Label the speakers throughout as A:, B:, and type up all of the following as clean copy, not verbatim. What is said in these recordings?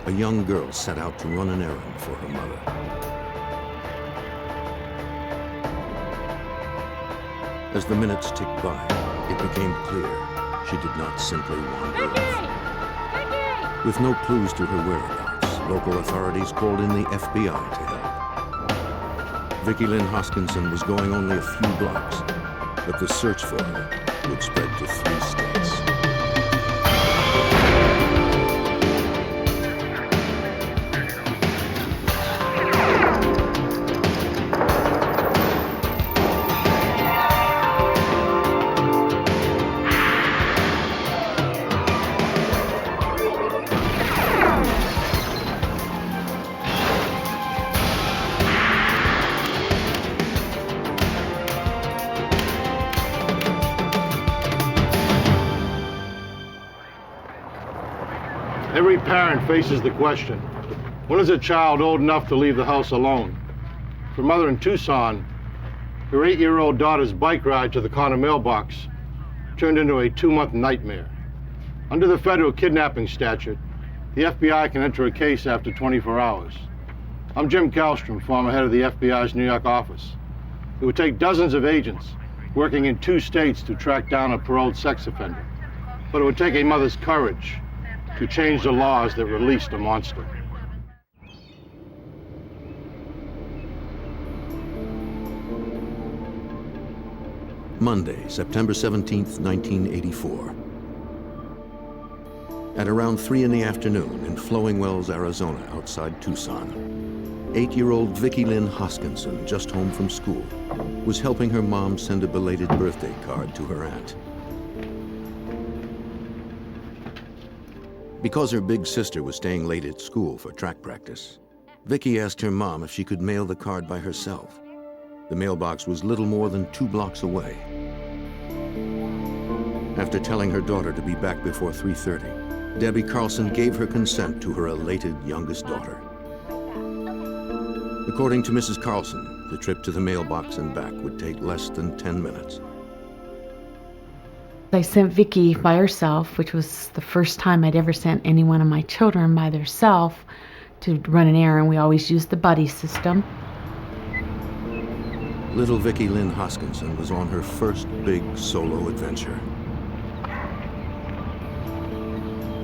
A: a young girl set out to run an errand for her mother. As the minutes ticked by, it became clear she did not simply wander off. With no clues to her whereabouts, local authorities called in the FBI to help. Vicki Lynne Hoskinson was going only a few blocks, but the search for her would spread to 3 states.
B: Every parent faces the question, when is a child old enough to leave the house alone? For mother in Tucson, her 8-year-old daughter's bike ride to the corner mailbox turned into a 2-month nightmare. Under the federal kidnapping statute, the FBI can enter a case after 24 hours. I'm Jim Kallstrom, former head of the FBI's New York office. It would take dozens of agents working in 2 states to track down a paroled sex offender. But it would take a mother's courage to change the laws that released a monster.
A: Monday, September 17th, 1984. At around 3 in the afternoon in Flowing Wells, Arizona, outside Tucson, 8-year-old Vicki Lynne Hoskinson, just home from school, was helping her mom send a belated birthday card to her aunt. Because her big sister was staying late at school for track practice, Vicki asked her mom if she could mail the card by herself. The mailbox was little more than 2 blocks away. After telling her daughter to be back before 3:30, Debbie Carlson gave her consent to her elated youngest daughter. According to Mrs. Carlson, the trip to the mailbox and back would take less than 10 minutes.
C: I sent Vicki by herself, which was the first time I'd ever sent any one of my children by themselves to run an errand. We always used the buddy system.
A: Little Vicki Lynne Hoskinson was on her first big solo adventure.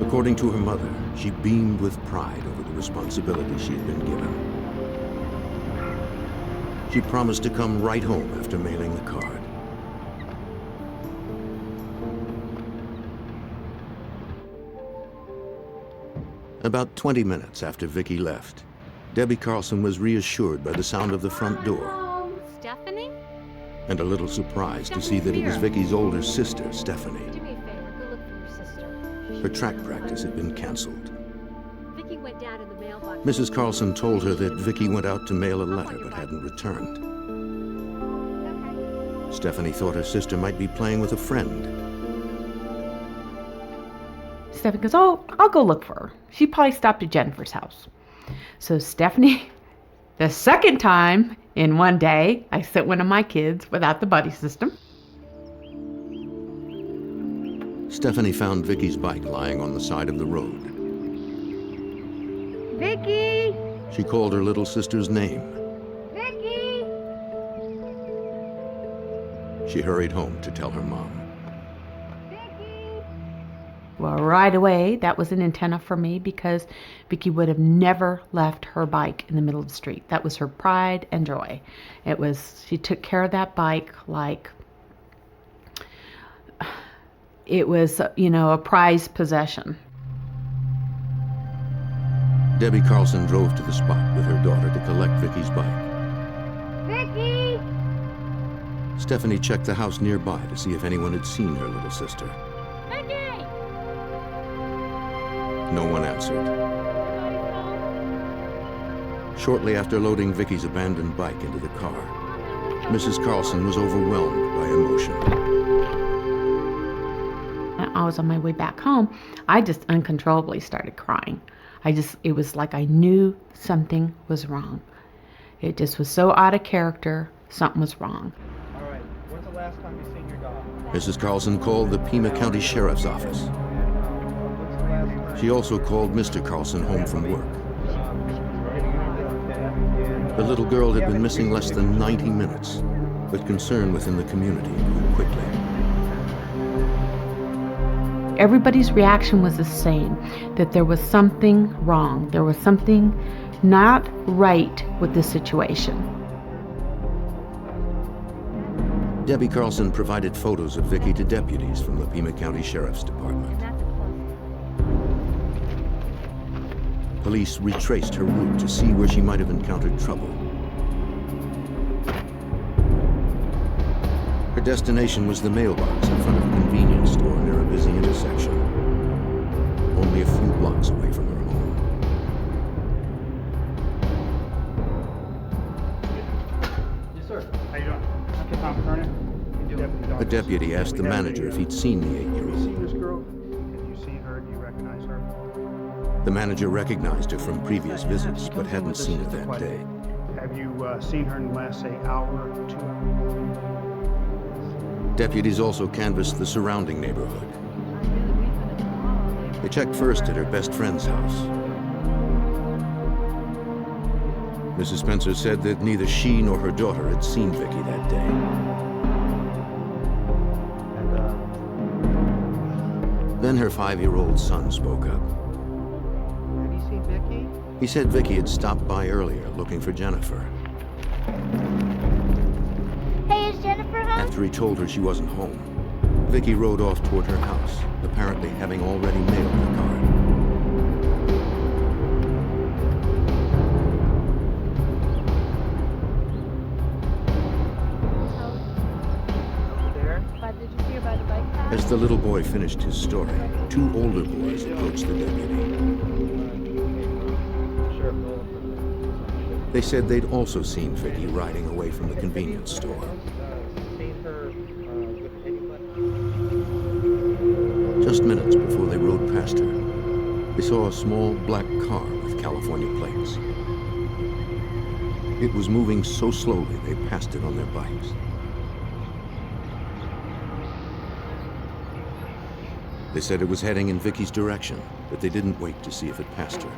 A: According to her mother, she beamed with pride over the responsibility she had been given. She promised to come right home after mailing the card. About 20 minutes after Vicki left, Debbie Carlson was reassured by the sound of the front door.
D: Stephanie?
A: And a little surprised to see that it was Vicki's older sister, Stephanie.
D: Do me a favor, go look for your sister.
A: Her track practice had been canceled.
D: Vicki went down in the mailbox.
A: Mrs. Carlson told her that Vicki went out to mail a letter but hadn't returned. Stephanie thought her sister might be playing with a friend.
C: Stephanie goes, oh, I'll go look for her. She probably stopped at Jennifer's house. So Stephanie, the second time in one day, I sent one of my kids without the buddy system.
A: Stephanie found Vicki's bike lying on the side of the road.
D: Vicki!
A: She called her little sister's name.
D: Vicki!
A: She hurried home to tell her mom.
C: Well, right away, that was an antenna for me because Vicki would have never left her bike in the middle of the street. That was her pride and joy. She took care of that bike like it was, a prized possession.
A: Debbie Carlson drove to the spot with her daughter to collect Vicki's bike.
D: Vicki!
A: Stephanie checked the house nearby to see if anyone had seen her little sister. No one answered. Shortly after loading Vicki's abandoned bike into the car, Mrs. Carlson was overwhelmed by emotion.
C: I was on my way back home. I just uncontrollably started crying. It was like I knew something was wrong. It just was so out of character, something was wrong.
E: All right, when's the last time you seen your dog?
A: Mrs. Carlson called the Pima County Sheriff's Office. She also called Mr. Carlson home from work. The little girl had been missing less than 90 minutes, but concern within the community grew quickly.
C: Everybody's reaction was the same, that there was something wrong. There was something not right with the situation.
A: Debbie Carlson provided photos of Vicki to deputies from the Pima County Sheriff's Department. Police retraced her route to see where she might have encountered trouble. Her destination was the mailbox in front of a convenience store near a busy intersection, only a few blocks away from her home.
E: Yes, sir. How you doing? Okay, Tom Kernan.
A: A deputy asked the manager if he'd seen the
E: Have you
A: 8-year-old.
E: seen this girl? Have you seen her? Do you recognize her?
A: The manager recognized her from previous visits, but hadn't seen her that day.
E: Have you seen her in the last, say, hour or 2 hours?
A: Deputies also canvassed the surrounding neighborhood. They checked first at her best friend's house. Mrs. Spencer said that neither she nor her daughter had seen Vicki that day. Then her 5-year-old son spoke up.
E: Have you seen Vicki?
A: He said Vicki had stopped by earlier looking for Jennifer.
D: Hey, is Jennifer home?
A: After he told her she wasn't home, Vicki rode off toward her house, apparently having already mailed the card.
D: Did you see her by the bike path?
A: As the little boy finished his story, 2 older boys approached the deputy. They said they'd also seen Vicki riding away from the convenience store. Just minutes before they rode past her, they saw a small black car with California plates. It was moving so slowly they passed it on their bikes. They said it was heading in Vicki's direction, but they didn't wait to see if it passed her.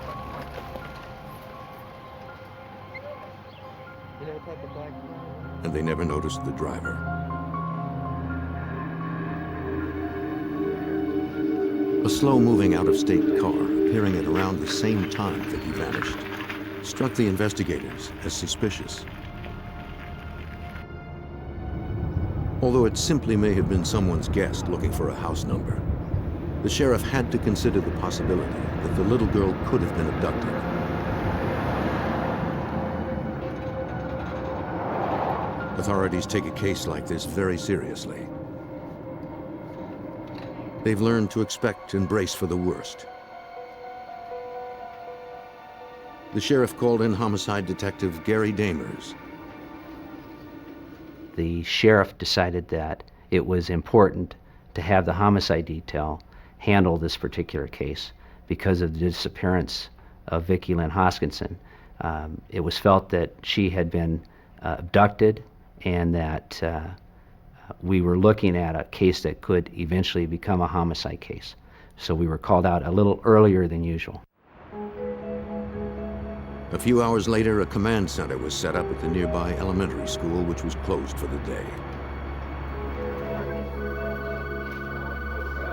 A: And they never noticed the driver. A slow-moving out-of-state car, appearing at around the same time Vicki vanished, struck the investigators as suspicious. Although it simply may have been someone's guest looking for a house number, the sheriff had to consider the possibility that the little girl could have been abducted. Authorities take a case like this very seriously. They've learned to expect and brace for the worst. The sheriff called in homicide detective Gary Damers.
F: The sheriff decided that it was important to have the homicide detail handle this particular case because of the disappearance of Vicki Lynne Hoskinson. It was felt that she had been abducted and that we were looking at a case that could eventually become a homicide case. So we were called out a little earlier than usual.
A: A few hours later, a command center was set up at the nearby elementary school, which was closed for the day.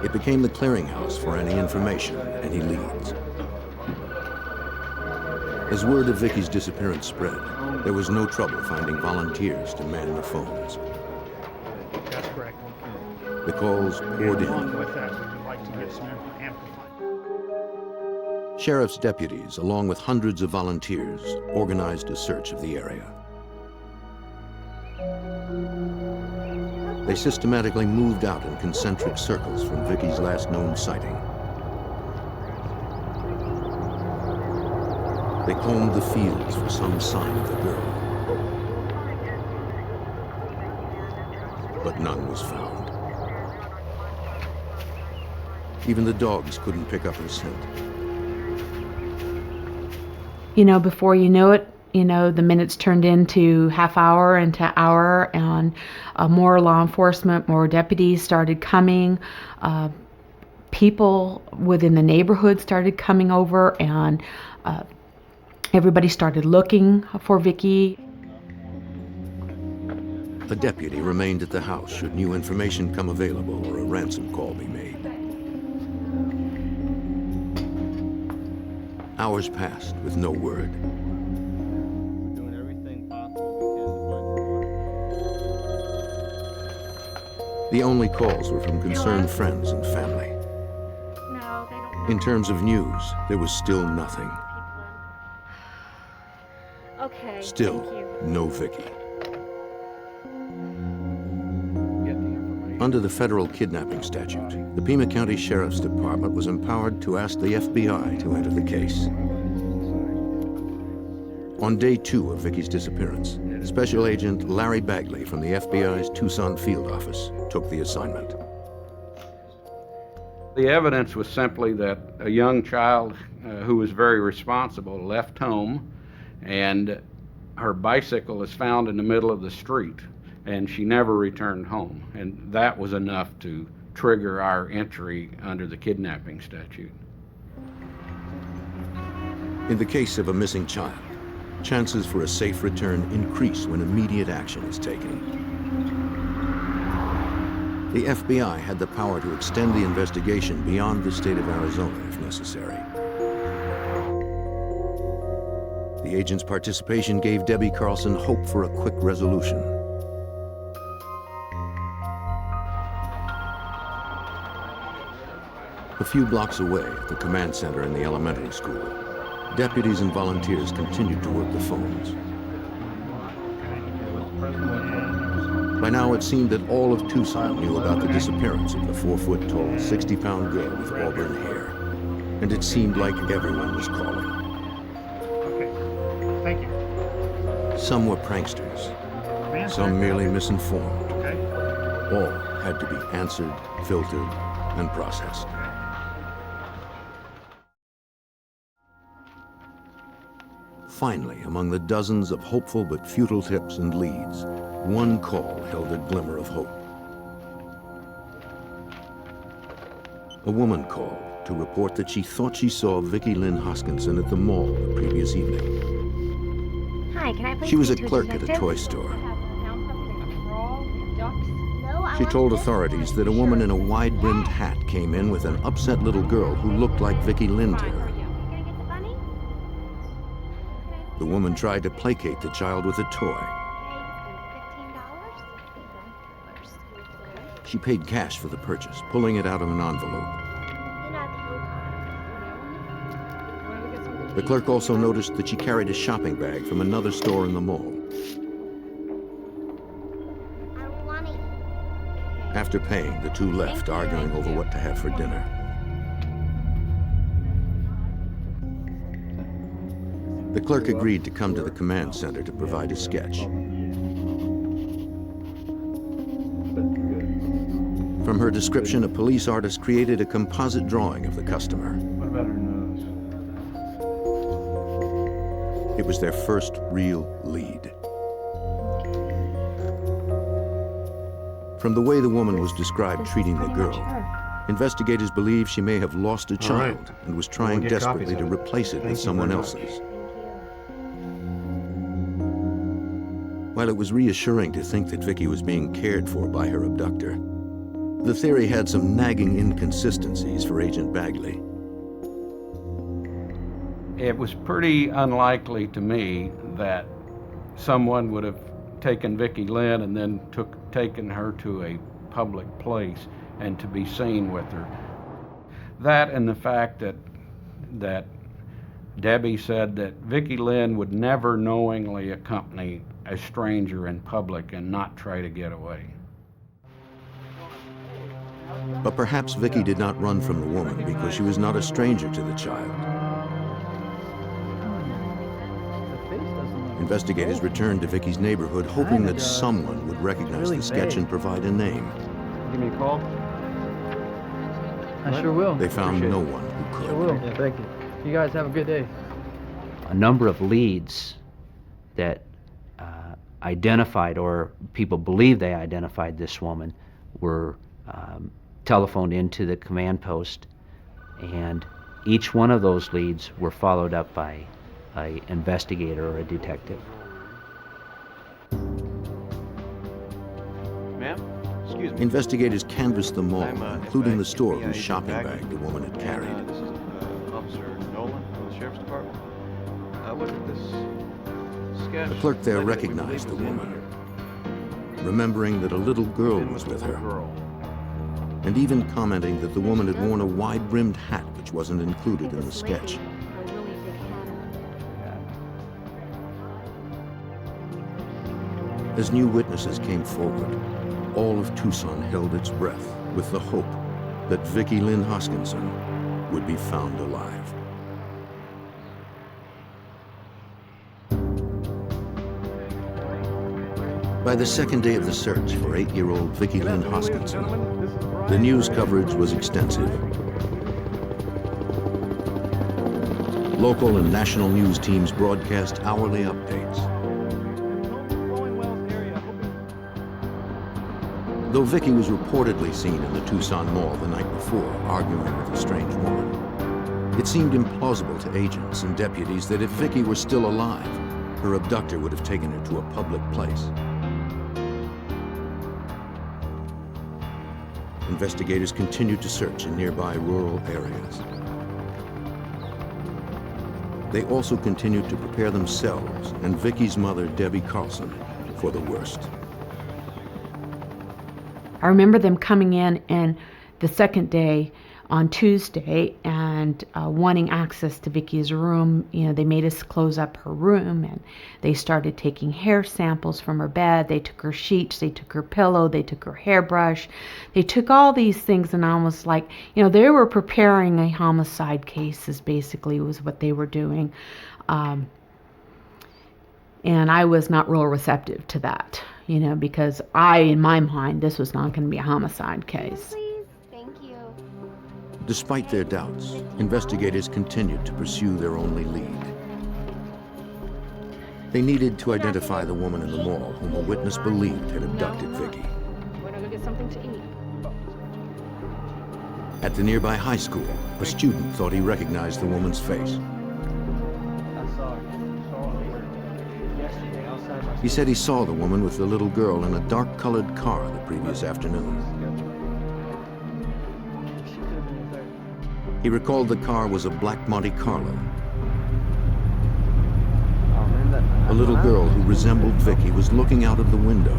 A: It became the clearinghouse for any information, any leads. As word of Vicki's disappearance spread, there was no trouble finding volunteers to man the phones.
E: That's correct.
A: The calls poured
E: Along
A: in.
E: with that, we would like to get some amplified.
A: Sheriff's deputies, along with hundreds of volunteers, organized a search of the area. They systematically moved out in concentric circles from Vicki's last known sighting. They combed the fields for some sign of the girl. But none was found. Even the dogs couldn't pick up her scent.
C: You know, before you know it, the minutes turned into half hour into hour, and more law enforcement, more deputies started coming. people within the neighborhood started coming over, and everybody started looking for Vicki.
A: A deputy remained at the house should new information come available or a ransom call be made. Hours passed with no word.
B: Doing everything possible
A: The only calls were from concerned friends and family.
D: No, they don't.
A: In terms of news, there was still nothing.
D: Okay.
A: Still,
D: Thank you.
A: no Vicki. Under the federal kidnapping statute, the Pima County Sheriff's Department was empowered to ask the FBI to enter the case. On day 2 of Vicki's disappearance, Special Agent Larry Bagley from the FBI's Tucson field office took the assignment.
G: The evidence was simply that a young child who was very responsible left home, and her bicycle was found in the middle of the street, and she never returned home. And that was enough to trigger our entry under the kidnapping statute.
A: In the case of a missing child, chances for a safe return increase when immediate action is taken. The FBI had the power to extend the investigation beyond the state of Arizona if necessary. The agent's participation gave Debbie Carlson hope for a quick resolution. A few blocks away at the command center in the elementary school, deputies and volunteers continued to work the phones. By now, it seemed that all of Tucson knew about the disappearance of the 4-foot-tall, 60-pound girl with auburn hair. And it seemed like everyone was calling.
E: Okay. Thank you.
A: Some were pranksters, some merely misinformed.
E: Okay.
A: All had to be answered, filtered, and processed. Finally, among the dozens of hopeful but futile tips and leads, one call held a glimmer of hope. A woman called to report that she thought she saw Vicki Lynne Hoskinson at the mall the previous evening.
D: Hi, can I please
A: She was a
D: speak to
A: clerk at a
D: detective?
A: toy store.
D: No, I
A: She
D: want
A: told
D: this
A: authorities
D: one.
A: that a woman in a
D: Sure.
A: wide-brimmed hat came in with an upset little girl who looked like Vicki Lynne to her.
D: Gonna get the bunny?
A: The woman tried to placate the child with a toy.
D: $15.
A: She paid cash for the purchase, pulling it out of an envelope. The clerk also noticed that she carried a shopping bag from another store in the mall.
D: I don't want to eat.
A: After paying, the two left, arguing over what to have for dinner. The clerk agreed to come to the command center to provide a sketch. From her description, a police artist created a composite drawing of the customer.
G: What about her nose?
A: It was their first real lead. From the way the woman was described treating the girl, investigators believe she may have lost a child and was trying
B: We'll get
A: desperately
B: copies
A: to
B: of it.
A: replace it with
B: Thank you
A: someone
B: very much.
A: else's. While it was reassuring to think that Vicki was being cared for by her abductor, the theory had some nagging inconsistencies for Agent Bagley.
G: It was pretty unlikely to me that someone would have taken Vicki Lynne and then taken her to a public place and to be seen with her. That and the fact that Debbie said that Vicki Lynne would never knowingly accompany a stranger in public and not try to get away.
A: But perhaps Vicki did not run from the woman because she was not a stranger to the child. Investigators returned to Vicki's neighborhood, hoping that someone would recognize the sketch and provide a name.
E: Give me a call. I sure will.
A: They found no one who could.
E: Sure will. Yeah, thank you. You guys have a good day.
F: A number of leads that identified, or people believe they identified this woman, were telephoned into the command post And each one of those leads were followed up by an investigator or a detective.
H: Ma'am? Excuse me.
A: Investigators canvassed the mall,
H: I'm,
A: including the store
H: FBI
A: whose
H: agent
A: shopping
H: Bagley.
A: bag the woman had carried.
H: And, this is Officer Nolan from the Sheriff's Department. Look at this sketch.
A: The clerk there
H: Lady that we
A: recognized the
H: believe was in
A: woman,
H: here.
A: remembering that a little girl
H: In
A: was
H: the
A: with
H: little
A: her,
H: girl.
A: and even commenting that the woman had worn a wide-brimmed hat which wasn't included in the sketch. As new witnesses came forward, all of Tucson held its breath with the hope that Vicki Lynne Hoskinson would be found alive. By the second day of the search for 8-year-old Vicki Lynne Hoskinson, the news coverage was extensive. Local and national news teams broadcast hourly updates. Though Vicki was reportedly seen in the Tucson Mall the night before, arguing with a strange woman, it seemed implausible to agents and deputies that if Vicki were still alive, her abductor would have taken her to a public place. Investigators continued to search in nearby rural areas. They also continued to prepare themselves and Vicki's mother, Debbie Carlson, for the worst.
C: I remember them coming in and the second day on Tuesday and wanting access to Vicki's room. You know, they made us close up her room and they started taking hair samples from her bed. They took her sheets, they took her pillow, they took her hairbrush. They took all these things and I was like, you know, they were preparing a homicide case is basically was what they were doing. And I was not real receptive to that, you know, because in my mind, this was not going to be a homicide case.
D: Please? Thank you.
A: Despite their doubts, investigators continued to pursue their only lead. They needed to identify the woman in the mall whom a witness believed had abducted Vicki.
I: We're gonna go get something to eat.
A: At the nearby high school, a student thought he recognized the woman's face. He said he saw the woman with the little girl in a dark-colored car the previous afternoon. He recalled the car was a black Monte Carlo. A little girl who resembled Vicki was looking out of the window.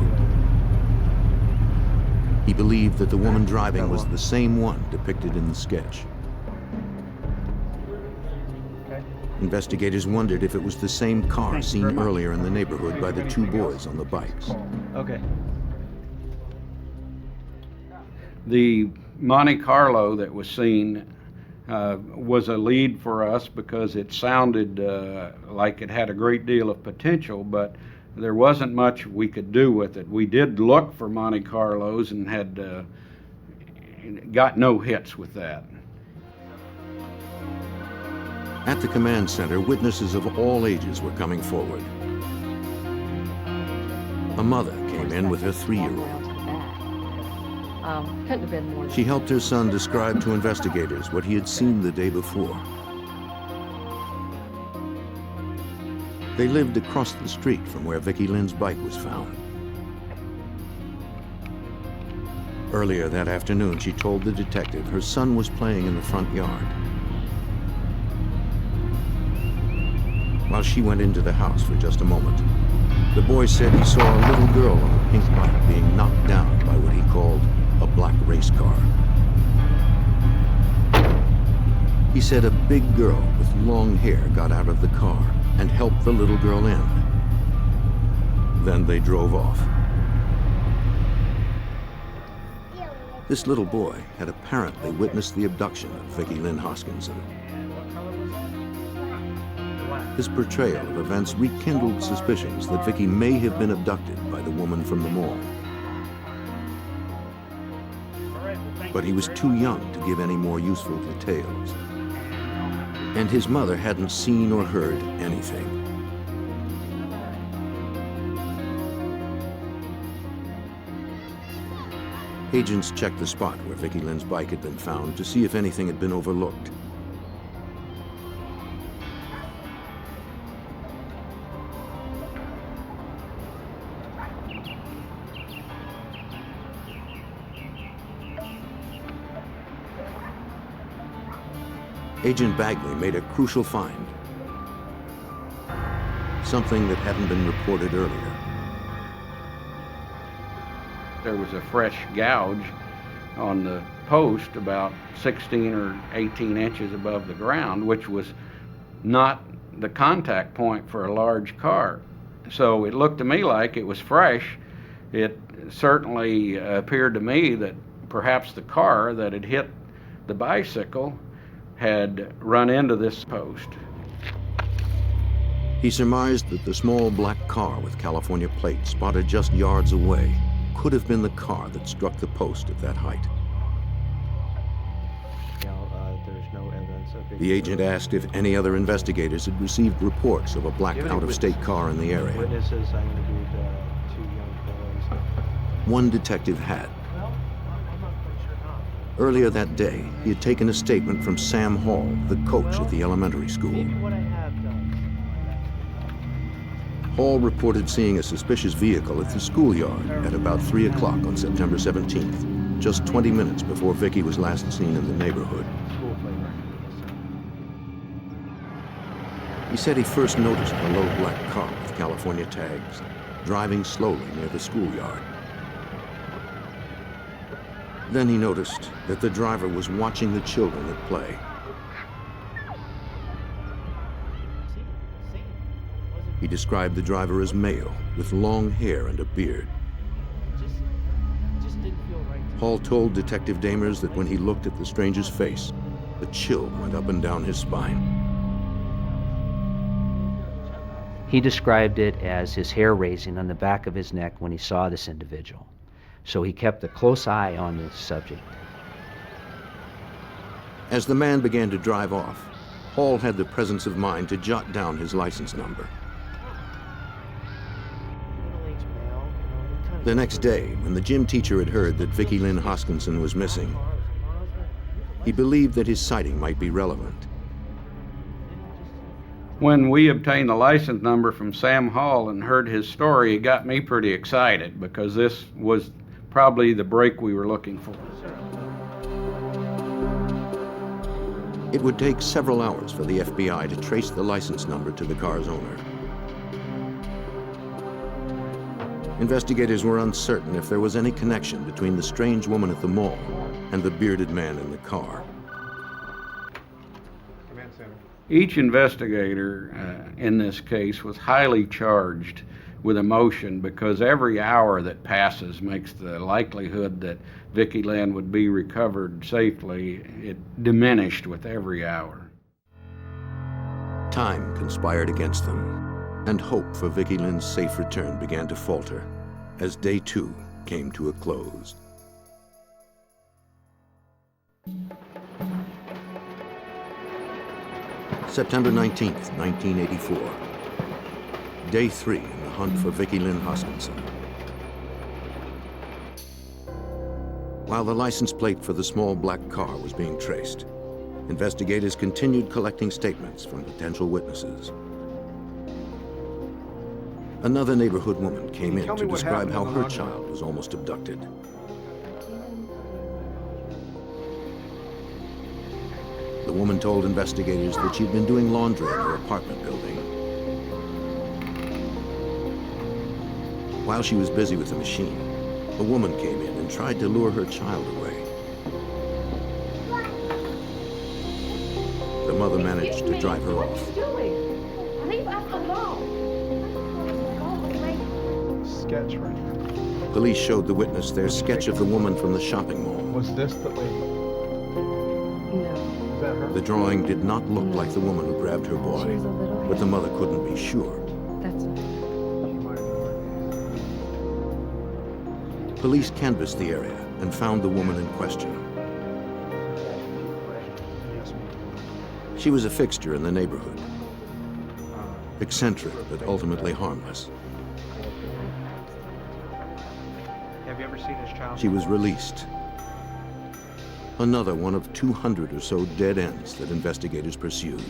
A: He believed that the woman driving was the same one depicted in the sketch. Investigators wondered if it was the same car seen earlier in the neighborhood by the two boys on the bikes.
E: Okay.
G: The Monte Carlo that was seen was a lead for us because it sounded like it had a great deal of potential, but there wasn't much we could do with it. We did look for Monte Carlos and had got no hits with that.
A: At the command center, witnesses of all ages were coming forward. A mother came in with her 3-year-old.
I: Couldn't have been more.
A: She helped her son describe to investigators what he had seen the day before. They lived across the street from where Vicki Lynne's bike was found. Earlier that afternoon, she told the detective her son was playing in the front yard. While she went into the house for just a moment, the boy said he saw a little girl on a pink bike being knocked down by what he called a black race car. He said a big girl with long hair got out of the car and helped the little girl in. Then they drove off. This little boy had apparently witnessed the abduction of Vicki Lynne Hoskinson. His portrayal of events rekindled suspicions that Vicki may have been abducted by the woman from the mall. But he was too young to give any more useful details. And his mother hadn't seen or heard anything. Agents checked the spot where Vicki Lynne's bike had been found to see if anything had been overlooked. Agent Bagley made a crucial find. Something that hadn't been reported earlier.
G: There was a fresh gouge on the post about 16 or 18 inches above the ground, which was not the contact point for a large car. So it looked to me like it was fresh. It certainly appeared to me that perhaps the car that had hit the bicycle had run into this post.
A: He surmised that the small black car with California plates spotted just yards away could have been the car that struck the post at that height.
H: There's no evidence of
A: The agent asked if any other investigators had received reports of a black out-of-state car in the area.
H: witnesses. I interviewed 2 young fellows.
A: One detective had. Earlier that day, he had taken a statement from Sam Hall, the coach at the elementary school. Hall reported seeing a suspicious vehicle at the schoolyard at about 3 o'clock on September 17th, just 20 minutes before Vicki was last seen in the neighborhood. He said he first noticed a low black car with California tags, driving slowly near the schoolyard. Then he noticed that the driver was watching the children at play. He described the driver as male, with long hair and a beard. Hall told Detective Damers that when he looked at the stranger's face, a chill went up and down his spine.
F: He described it as his hair raising on the back of his neck when he saw this individual. So he kept a close eye on this subject.
A: As the man began to drive off, Hall had the presence of mind to jot down his license number. The next day, when the gym teacher had heard that Vicki Lynne Hoskinson was missing, he believed that his sighting might be relevant.
G: When we obtained the license number from Sam Hall and heard his story, it got me pretty excited because this was probably the break we were looking for.
A: It would take several hours for the FBI to trace the license number to the car's owner. Investigators were uncertain if there was any connection between the strange woman at the mall and the bearded man in the car.
G: Each investigator in this case was highly charged with emotion because every hour that passes makes the likelihood that Vicki Lynne would be recovered safely, it diminished with every hour.
A: Time conspired against them, and hope for Vicki Lynne's safe return began to falter as day 2 came to a close. September 19th, 1984. Day 3 in the hunt for Vicki Lynne Hoskinson. While the license plate for the small black car was being traced, investigators continued collecting statements from potential witnesses. Another neighborhood woman came in to describe how her child was almost abducted. The woman told investigators that she'd been doing laundry in her apartment building. While she was busy with the machine, a woman came in and tried to lure her child away. The mother managed to drive her off.
I: What are you doing? Leave us alone.
E: Sketch right here.
A: Police showed the witness their sketch of the woman from the shopping mall.
E: Was this the lady?
I: No.
E: Is that her?
A: The drawing did not look like the woman who grabbed her boy,
I: She was a little
A: but the mother couldn't be sure.
I: That's not.
A: Police canvassed the area and found the woman in question. She was a fixture in the neighborhood, eccentric but ultimately harmless.
H: Have you ever seen his child?
A: She was released. Another one of 200 or so dead ends that investigators pursued.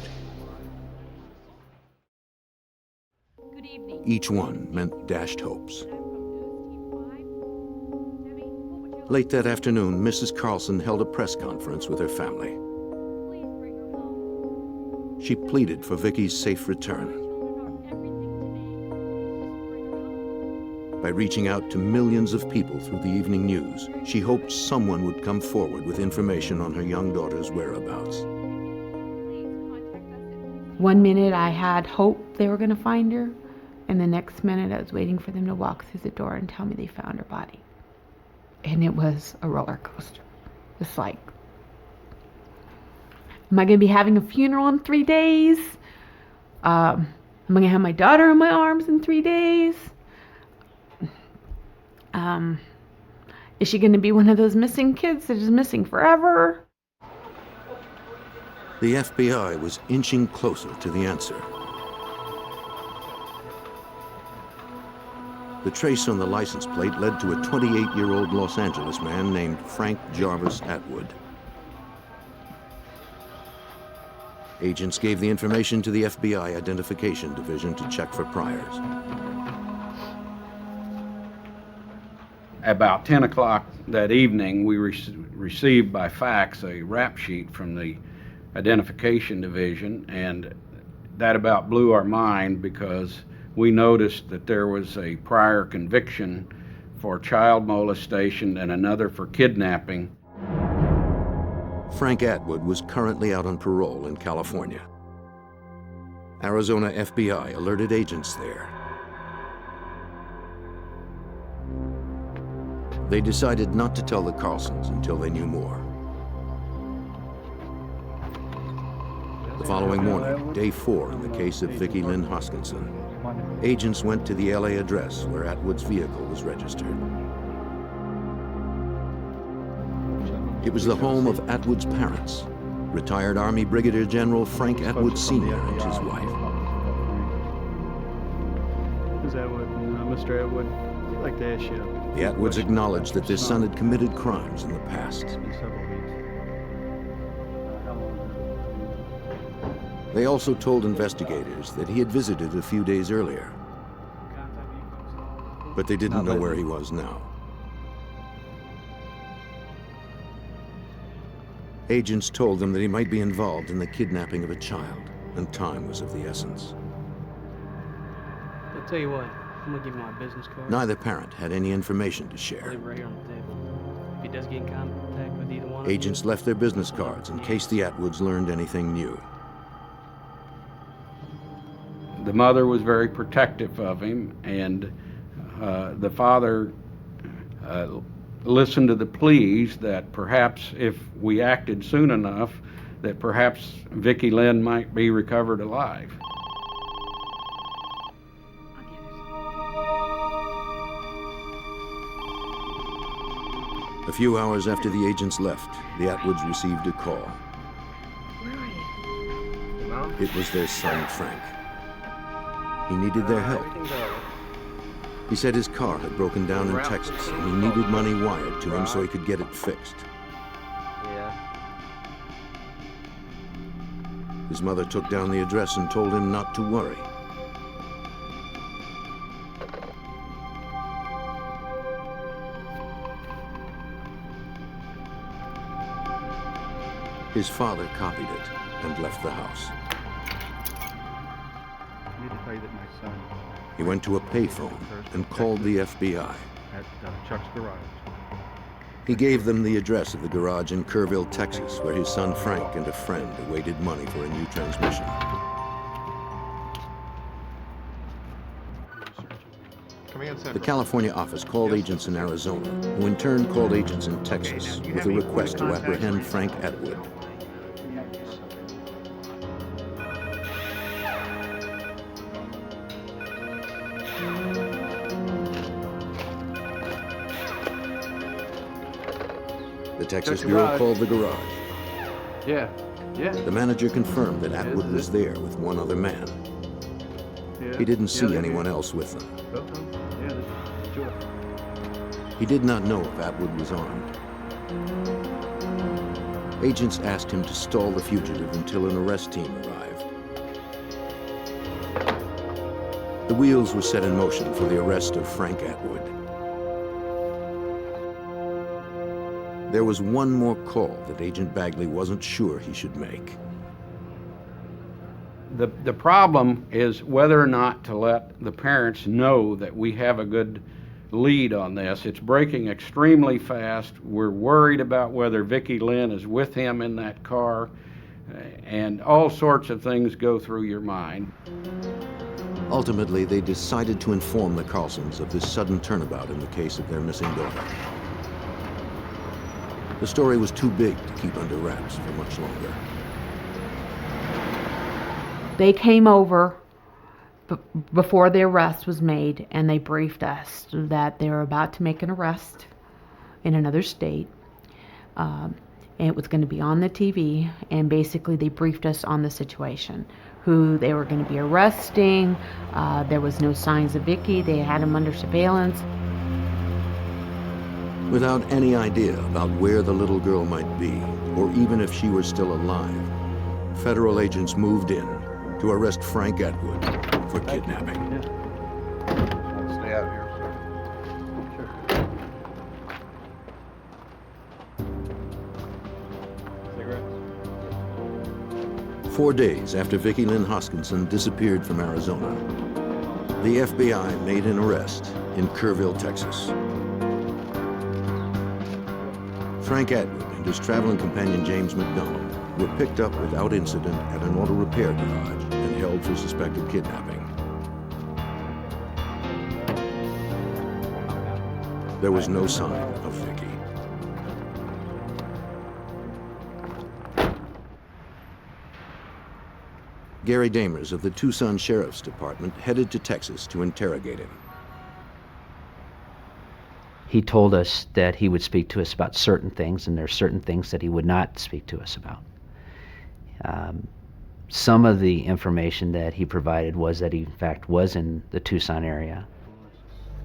C: Good evening.
A: Each one meant dashed hopes. Late that afternoon, Mrs. Carlson held a press conference with her family. She pleaded for Vicki's safe return. By reaching out to millions of people through the evening news, she hoped someone would come forward with information on her young daughter's whereabouts.
C: One minute I had hope they were going to find her, and the next minute I was waiting for them to walk through the door and tell me they found her body. And it was a roller coaster. It's like, am I going to be having a funeral in 3 days? Am I going to have my daughter in my arms in 3 days? Is she going to be one of those missing kids that is missing forever?
A: The FBI was inching closer to the answer. The trace on the license plate led to a 28-year-old Los Angeles man named Frank Jarvis Atwood. Agents gave the information to the FBI Identification Division to check for priors.
G: About 10 o'clock that evening, we received by fax a rap sheet from the Identification Division, and that about blew our mind because we noticed that there was a prior conviction for child molestation and another for kidnapping.
A: Frank Atwood was currently out on parole in California. Arizona FBI alerted agents there. They decided not to tell the Carlsons until they knew more. The following morning, day 4 in the case of Vicki Lynne Hoskinson, agents went to the LA address where Atwood's vehicle was registered. It was the home of Atwood's parents, retired Army Brigadier General Frank Atwood Sr. and his wife.
E: Ms. Atwood, Mr. Atwood, I'd like to ask you.
A: The Atwoods acknowledged that their son had committed crimes in the past.
E: It's been several weeks. How long?
A: They also told investigators that he had visited a few days earlier, but they didn't know where he was now. Agents told them that he might be involved in the kidnapping of a child, and time was of the essence.
E: I'll tell you what, I'm gonna give you my business card.
A: Neither parent had any information to
E: I'll
A: share.
E: leave it right here on the table. If he does get in contact with either one of you,
A: Agents left their business cards in case the Atwoods learned anything new.
G: The mother was very protective of him, and the father listened to the pleas that perhaps if we acted soon enough, that perhaps Vicki Lynne might be recovered alive.
A: A few hours after the agents left, the Atwoods received a call.
I: Where are you?
H: Mom?
A: It was their son, Frank. He needed their help.
H: Everything's all right.
A: He said his car had broken down in Texas and he needed money wired to him so he could get it fixed.
H: Yeah.
A: His mother took down the address and told him not to worry. His father copied it and left the house.
E: I need to tell you that my son
A: He went to a payphone and called the FBI.
E: at Chuck's garage.
A: He gave them the address of the garage in Kerrville, Texas, where his son Frank and a friend awaited money for a new transmission. The California office called agents in Arizona, who in turn called agents in Texas with a request to apprehend Frank Atwood. The Texas Bureau called the garage.
E: Yeah.
A: The manager confirmed that Atwood was there with one other man. He didn't see anyone else with them.
E: Yeah, sure.
A: He did not know if Atwood was armed. Agents asked him to stall the fugitive until an arrest team arrived. The wheels were set in motion for the arrest of Frank Atwood. There was one more call that Agent Bagley wasn't sure he should make.
G: The problem is whether or not to let the parents know that we have a good lead on this. It's breaking extremely fast. We're worried about whether Vicki Lynne is with him in that car, and all sorts of things go through your mind.
A: Ultimately, they decided to inform the Carlsons of this sudden turnabout in the case of their missing daughter. The story was too big to keep under wraps for much longer.
C: They came over before the arrest was made, and they briefed us that they were about to make an arrest in another state. And it was going to be on the TV, and basically they briefed us on the situation, who they were going to be arresting. There was no signs of Vicki. They had him under surveillance.
A: Without any idea about where the little girl might be, or even if she were still alive, federal agents moved in to arrest Frank Atwood for kidnapping.
H: Stay out here, sir. Sure. Cigarettes?
A: 4 days after Vicki Lynne Hoskinson disappeared from Arizona, the FBI made an arrest in Kerrville, Texas. Frank Atwood and his traveling companion James McDonald were picked up without incident at an auto repair garage and held for suspected kidnapping. There was no sign of Vicki. Gary Damers of the Tucson Sheriff's Department headed to Texas to interrogate him.
F: He told us that he would speak to us about certain things, and there are certain things that he would not speak to us about. Some of the information that he provided was that he, in fact, was in the Tucson area.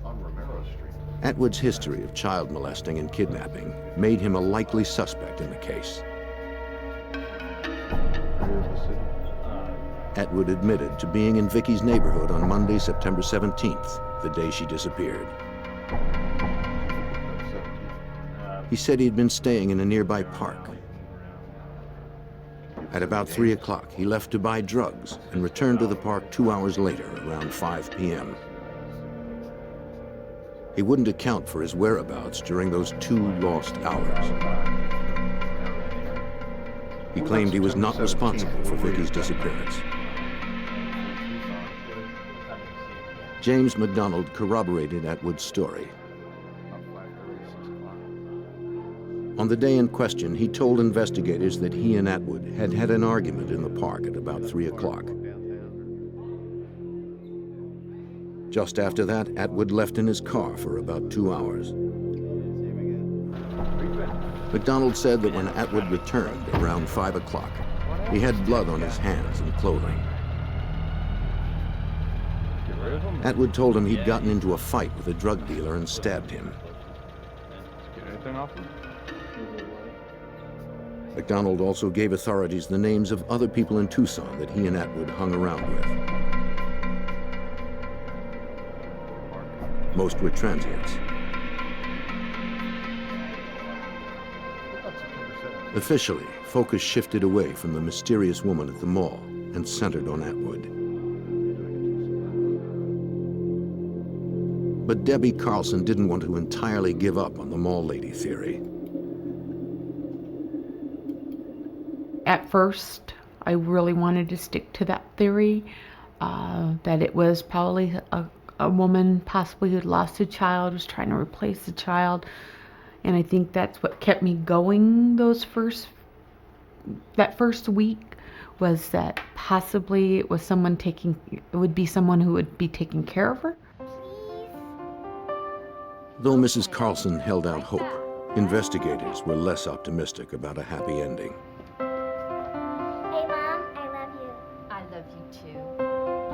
H: On Romero Street.
A: Atwood's history of child molesting and kidnapping made him a likely suspect in the case.
H: Here's the city.
A: Atwood admitted to being in Vicki's neighborhood on Monday, September 17th, the day she disappeared. He said he'd been staying in a nearby park. At about 3 o'clock, he left to buy drugs and returned to the park 2 hours later, around 5 p.m. He wouldn't account for his whereabouts during those 2 lost hours. He claimed he was not responsible for Vicki's disappearance. James McDonald corroborated Atwood's story. On the day in question, he told investigators that he and Atwood had had an argument in the park at about 3 o'clock. Just after that, Atwood left in his car for about 2 hours. McDonald said that when Atwood returned around 5 o'clock, he had blood on his hands and clothing. Atwood told him he'd gotten into a fight with a drug dealer and stabbed him.
H: Get anything off him?
A: McDonald also gave authorities the names of other people in Tucson that he and Atwood hung around with. Most were transients. Officially, focus shifted away from the mysterious woman at the mall and centered on Atwood. But Debbie Carlson didn't want to entirely give up on the mall lady theory.
C: At first, I really wanted to stick to that theory, that it was probably a woman possibly who'd lost a child, was trying to replace the child. And I think that's what kept me going that first week, was that possibly it was it would be someone who would be taking care of her.
A: Though Mrs. Carlson held out hope, investigators were less optimistic about a happy ending.
D: Hey, Mom, I love you.
I: I love you too.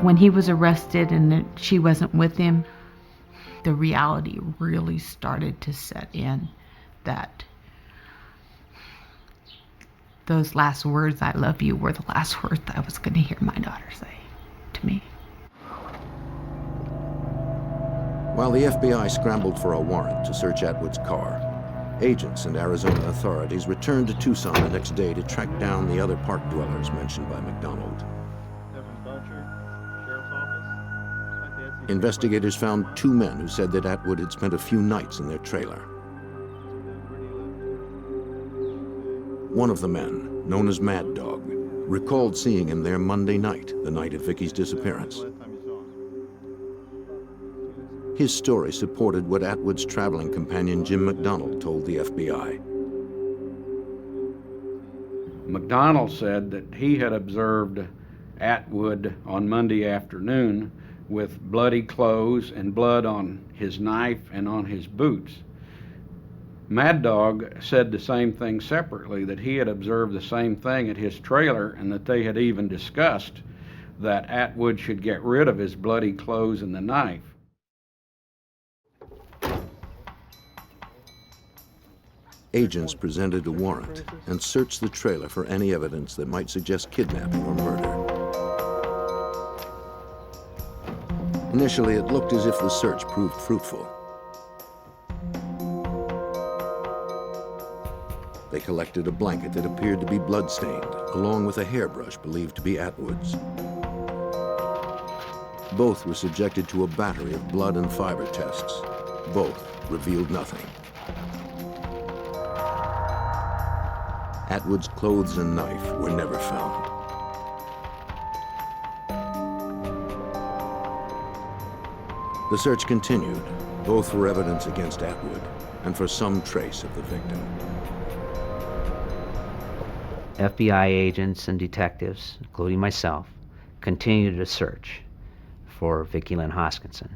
C: When he was arrested and she wasn't with him, the reality really started to set in, that those last words, "I love you," were the last words that I was going to hear my daughter say to me.
A: While the FBI scrambled for a warrant to search Atwood's car, agents and Arizona authorities returned to Tucson the next day to track down the other park dwellers mentioned by McDonald. Investigators found 2 men who said that Atwood had spent a few nights in their trailer. One of the men, known as Mad Dog, recalled seeing him there Monday night, the night of Vicki's disappearance. His story supported what Atwood's traveling companion Jim McDonald told the FBI.
G: McDonald said that he had observed Atwood on Monday afternoon with bloody clothes and blood on his knife and on his boots. Mad Dog said the same thing separately, that he had observed the same thing at his trailer, and that they had even discussed that Atwood should get rid of his bloody clothes and the knife.
A: Agents presented a warrant and searched the trailer for any evidence that might suggest kidnapping or murder. Initially, it looked as if the search proved fruitful. They collected a blanket that appeared to be blood-stained, along with a hairbrush believed to be Atwood's. Both were subjected to a battery of blood and fiber tests. Both revealed nothing. Atwood's clothes and knife were never found. The search continued, both for evidence against Atwood and for some trace of the victim.
F: FBI agents and detectives, including myself, continued to search for Vicki Lynne Hoskinson.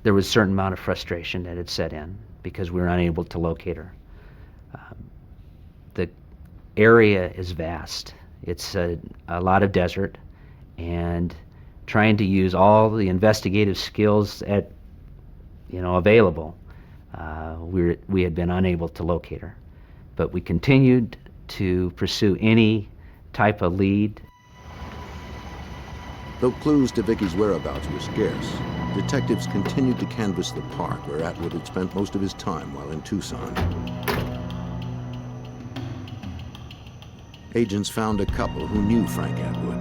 F: There was a certain amount of frustration that had set in because we were unable to locate her. The area is vast. It's a lot of desert, and trying to use all the investigative skills available, we had been unable to locate her. But we continued to pursue any type of lead.
A: Though clues to Vicki's whereabouts were scarce, detectives continued to canvass the park where Atwood had spent most of his time while in Tucson. Agents found a couple who knew Frank Atwood.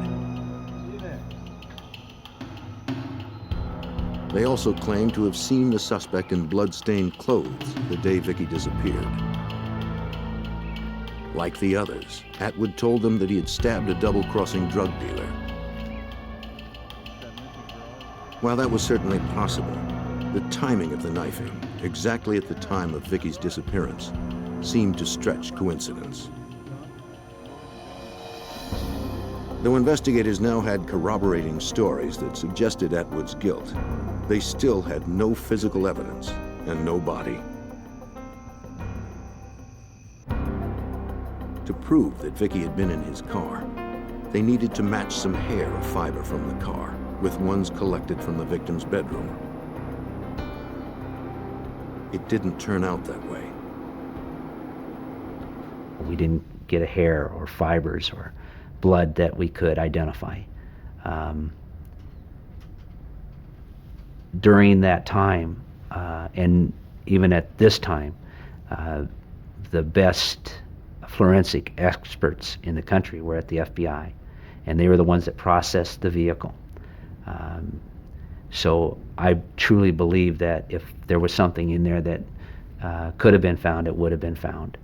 A: They also claimed to have seen the suspect in blood-stained clothes the day Vicki disappeared. Like the others, Atwood told them that he had stabbed a double-crossing drug dealer. While that was certainly possible, the timing of the knifing, exactly at the time of Vicki's disappearance, seemed to stretch coincidence. Though investigators now had corroborating stories that suggested Atwood's guilt, they still had no physical evidence and no body. To prove that Vicki had been in his car, they needed to match some hair or fiber from the car with ones collected from the victim's bedroom. It didn't turn out that way.
F: We didn't get a hair or fibers or blood that we could identify. During that time, and even at this time, the best forensic experts in the country were at the FBI, and they were the ones that processed the vehicle. So I truly believe that if there was something in there that could have been found, it would have been found.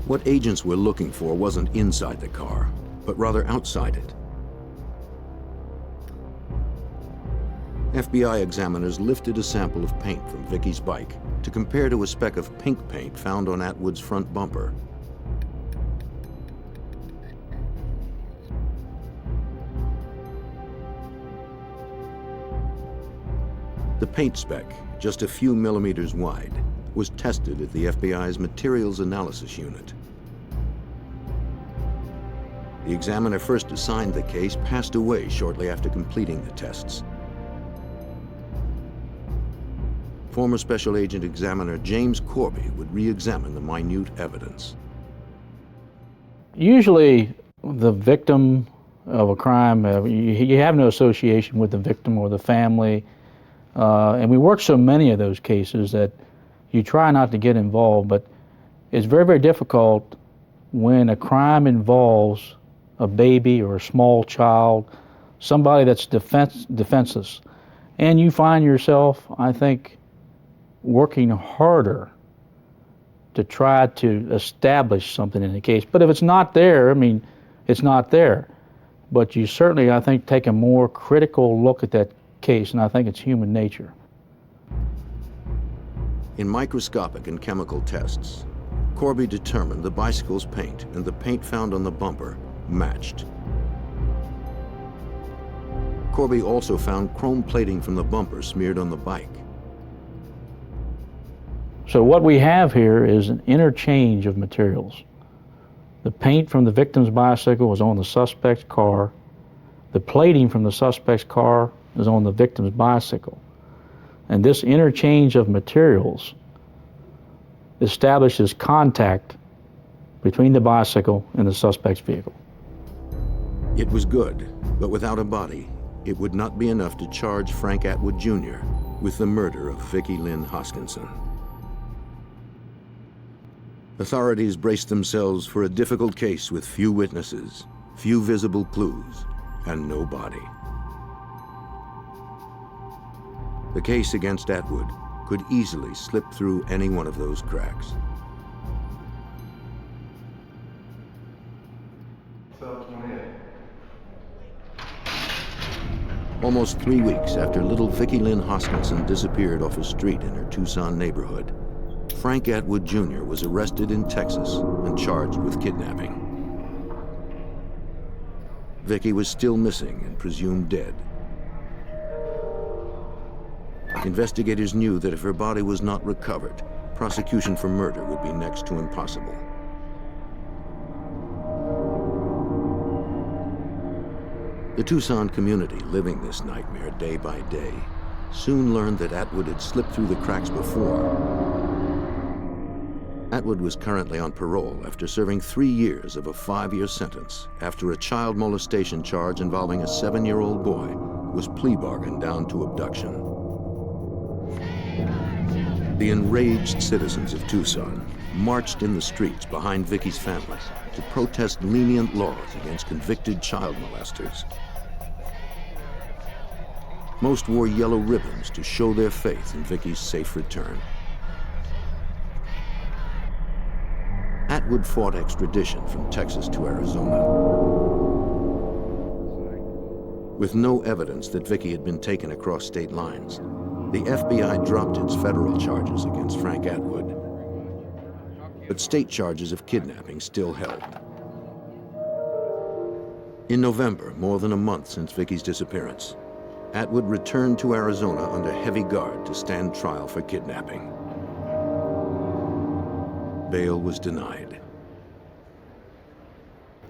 A: What agents were looking for wasn't inside the car, but rather outside it. FBI examiners lifted a sample of paint from Vicki's bike to compare to a speck of pink paint found on Atwood's front bumper. The paint speck, just a few millimeters wide, was tested at the FBI's Materials Analysis Unit. The examiner first assigned the case passed away shortly after completing the tests. Former Special Agent Examiner James Corby would re-examine the minute evidence.
J: Usually, the victim of a crime, you have no association with the victim or the family, and we work so many of those cases that you try not to get involved, but it's very, very difficult when a crime involves a baby or a small child, somebody that's defenseless, and you find yourself, I think, working harder to try to establish something in the case. But if it's not there, I mean, it's not there. But you certainly, I think, take a more critical look at that case, and I think it's human nature.
A: In microscopic and chemical tests, Corby determined the bicycle's paint and the paint found on the bumper matched. Corby also found chrome plating from the bumper smeared on the bike.
J: So what we have here is an interchange of materials. The paint from the victim's bicycle was on the suspect's car. The plating from the suspect's car is on the victim's bicycle. And this interchange of materials establishes contact between the bicycle and the suspect's vehicle.
A: It was good, but without a body, it would not be enough to charge Frank Atwood Jr. with the murder of Vicki Lynne Hoskinson. Authorities braced themselves for a difficult case with few witnesses, few visible clues, and no body. The case against Atwood could easily slip through any one of those cracks. Almost 3 weeks after little Vicki Lynne Hoskinson disappeared off a street in her Tucson neighborhood, Frank Atwood Jr. was arrested in Texas and charged with kidnapping. Vicki was still missing and presumed dead. Investigators knew that if her body was not recovered, prosecution for murder would be next to impossible. The Tucson community, living this nightmare day by day, soon learned that Atwood had slipped through the cracks before. Atwood was currently on parole after serving 3 years of a 5-year sentence after a child molestation charge involving a 7-year-old boy was plea bargained down to abduction. The enraged citizens of Tucson marched in the streets behind Vicki's family to protest lenient laws against convicted child molesters. Most wore yellow ribbons to show their faith in Vicki's safe return. Atwood fought extradition from Texas to Arizona. With no evidence that Vicki had been taken across state lines, the FBI dropped its federal charges against Frank Atwood. But state charges of kidnapping still held. In November, more than a month since Vicki's disappearance, Atwood returned to Arizona under heavy guard to stand trial for kidnapping. Bail was denied.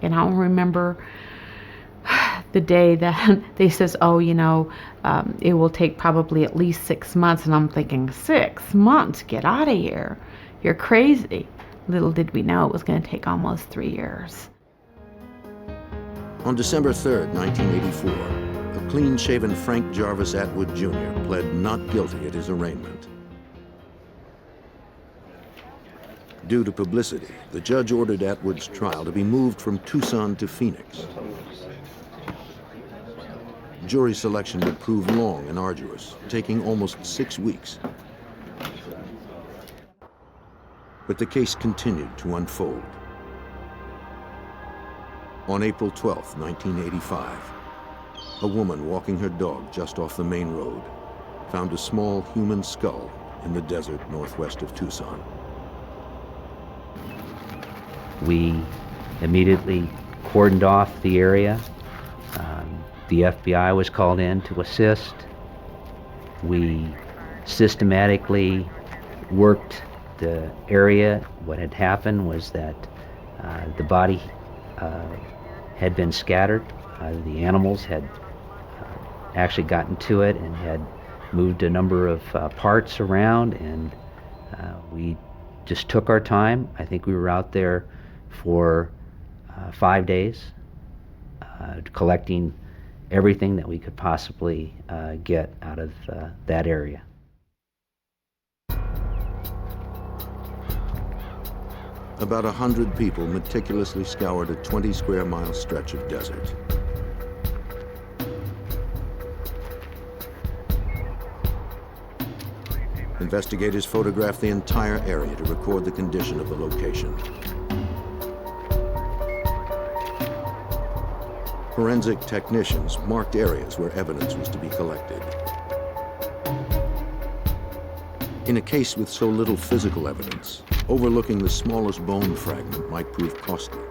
C: And I remember the day that they says, oh, you know, it will take probably at least 6 months. And I'm thinking, 6 months? Get out of here. You're crazy. Little did we know it was going to take almost 3 years.
A: On December 3rd, 1984, a clean-shaven Frank Jarvis Atwood Jr. pled not guilty at his arraignment. Due to publicity, the judge ordered Atwood's trial to be moved from Tucson to Phoenix. Jury selection would prove long and arduous, taking almost 6 weeks. But the case continued to unfold. On April 12, 1985, a woman walking her dog just off the main road found a small human skull in the desert northwest of Tucson.
F: We immediately cordoned off the area. The FBI was called in to assist. We systematically worked the area. What had happened was that the body had been scattered. The animals had actually gotten to it and had moved a number of parts around, and we just took our time. I think we were out there for 5 days, collecting everything that we could possibly get out of that area.
A: About 100 people meticulously scoured a 20 square mile stretch of desert. Investigators photographed the entire area to record the condition of the location. Forensic technicians marked areas where evidence was to be collected. In a case with so little physical evidence, overlooking the smallest bone fragment might prove costly.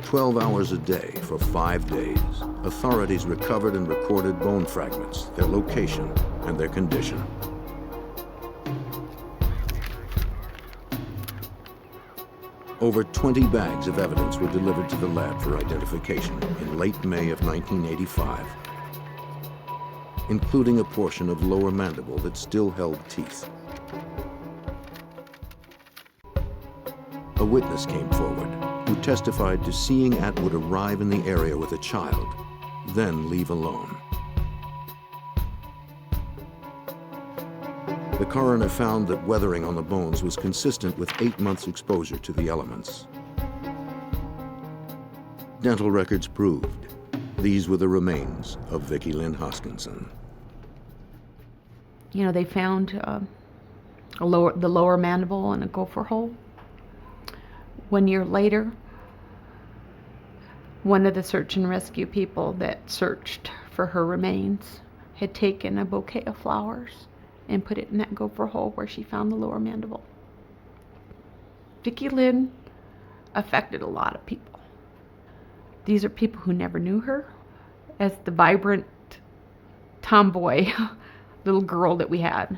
A: 12 hours a day for 5 days, authorities recovered and recorded bone fragments, their location, and their condition. Over 20 bags of evidence were delivered to the lab for identification in late May of 1985, including a portion of lower mandible that still held teeth. A witness came forward who testified to seeing Atwood arrive in the area with a child, then leave alone. The coroner found that weathering on the bones was consistent with 8 months' exposure to the elements. Dental records proved these were the remains of Vicki Lynne Hoskinson.
C: You know, they found the lower mandible and a gopher hole. 1 year later, one of the search and rescue people that searched for her remains had taken a bouquet of flowers and put it in that gopher hole where she found the lower mandible. Vicki Lynne affected a lot of people. These are people who never knew her as the vibrant tomboy little girl that we had.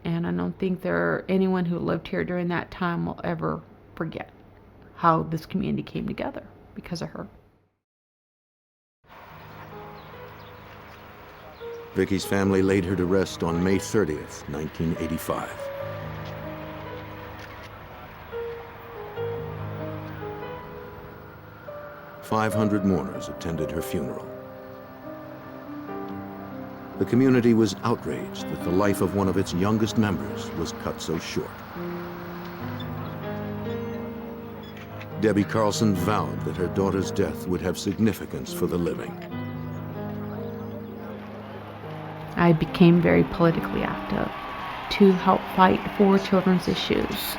C: And I don't think anyone who lived here during that time will ever forget how this community came together because of her.
A: Vicki's family laid her to rest on May 30th, 1985. "500 mourners attended her funeral. The community was outraged that the life of one of its youngest members was cut so short. Debbie Carlson vowed that her daughter's death would have significance for the living.
C: I became very politically active to help fight for children's issues.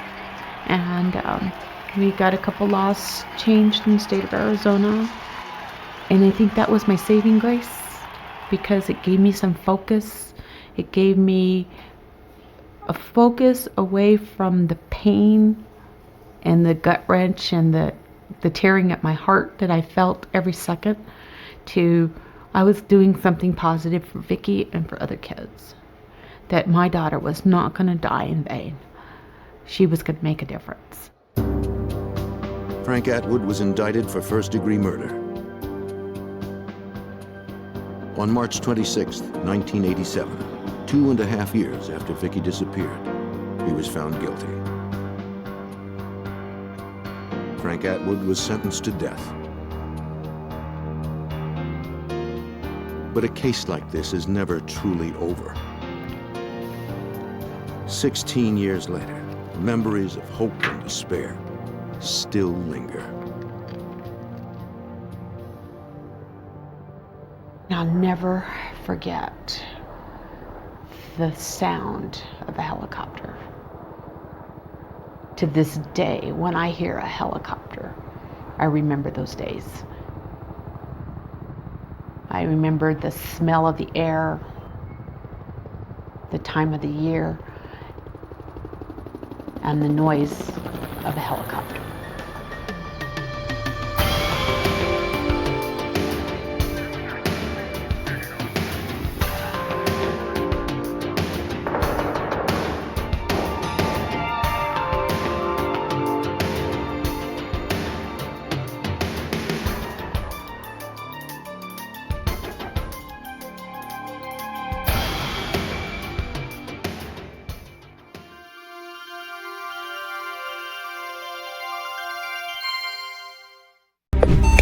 C: And we got a couple laws changed in the state of Arizona. And I think that was my saving grace because it gave me some focus. It gave me a focus away from the pain and the gut wrench and the tearing at my heart that I felt every second to I was doing something positive for Vicki and for other kids. That my daughter was not going to die in vain. She was going to make a difference.
A: Frank Atwood was indicted for first-degree murder. On March 26, 1987, 2.5 years after Vicki disappeared, he was found guilty. Frank Atwood was sentenced to death. But a case like this is never truly over. 16 years later, memories of hope and despair still linger.
C: I'll never forget the sound of a helicopter. To this day, when I hear a helicopter, I remember those days. I remember the smell of the air, the time of the year, and the noise of a helicopter.
A: Tucson.